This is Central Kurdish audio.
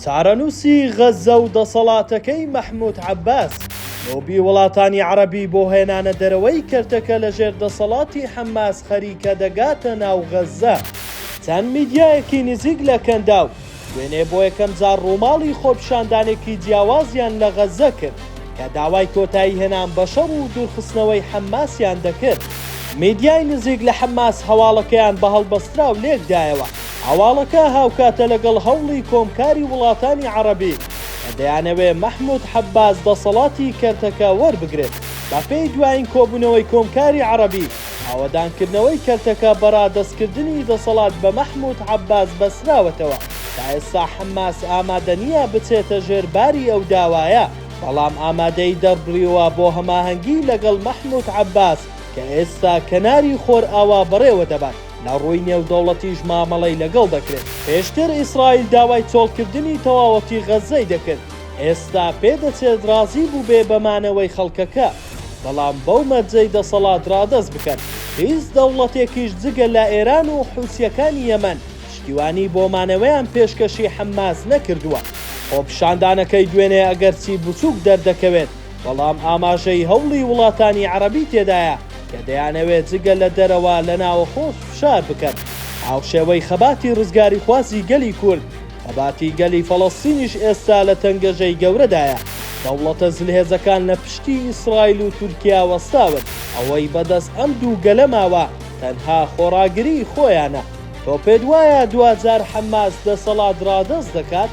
چارەنووسی غەزە و دەسەڵاتەکەی مەحموود عەباس لۆبی وڵاتانی عەرەبی بۆ هێنانە دەرەوەی کەرتەکە لەژێر دەسەڵاتی حەماس خەریکە دەگاتە ناو غەزە. چەند میدیایەکی نزیک لە کەنداو دوێنێ بۆ یەکەم جار ڕووماڵی خۆپیشاندانێکی جیاوازیان لە غەزە کرد کە داوای کۆتایی هێنان بە شەڕ و دوورخستنەوەی حەماسیان دەکرد. میدیای نزیک لە حەماس هەواڵەکەیان بە هەڵبەسترا و لێکدایەوە. هەواڵەکە هاوکاتە لەگەڵ هەوڵی کۆمکاری وڵاتانی عەرەبی کە دەیانەوێ مەحموود عەباس دەسەڵاتی کەرتەکە وەربگرێت. بە پێی دوایین کۆبوونەوەی کۆمکاری عەرەبی ئاوەدانکردنەوەی کەرتەکە بەڕادەستکردنی دەسەڵات بە مەحموود عەباس بەسراوەتەوە. تا ئێستا حەماس ئامادە نییە بچێتە ژێر باری ئەو داوایە، بەڵام ئامادەی دەربڕیەوە بۆ هەماهەنگی لەگەڵ مەحموود عەباس کە ئێستا کەناری خۆر ئاوا بەڕێوە دەبات لە ڕووی نێودەوڵەتیش مامەڵەی لەگەڵ دەکرێت. پێشتر ئیسرائیل داوای چۆڵکردنی تەواوەتی غەزەی دەکرد، ئێستا پێدەچێت ڕازی بوو بێ بەمانەوەی خەڵکەکە، بەڵام بەو مەرجەی دەسەڵات ڕادەست بکەن. هیچ دەوڵەتێکیش جگە لە ئێران و حوسیەکانی یەمەن شتیوانی بۆ مانەوەیان پێشکەشی حەماس نەکردووە. خۆپیشاندانەکەی دوێنێ ئەگەرچی بچووک دەردەکەوێت، بەڵام ئاماژەی هەوڵی وڵاتانی عەرەبی تێدایە کە دەیانەوێت جگە لە دەرەوە لە ناوەخۆش فشار بکەن. هاوشێوەی خەباتی ڕزگاری خوازی گەلی کورد، خەباتی گەلی فەڵەستینیش ئێستا لە تەنگەژەی گەورەدایە. دەوڵەتە زلهێزەکان لە پشتی ئیسرائیل و تورکیا وەستاون، ئەوەی بەدەست ئەم دوو گەلە ماوە تەنها خۆڕاگری خۆیانە. تۆ پێت وایە دوجار حەماس دەسەڵات ڕادەست دەکات؟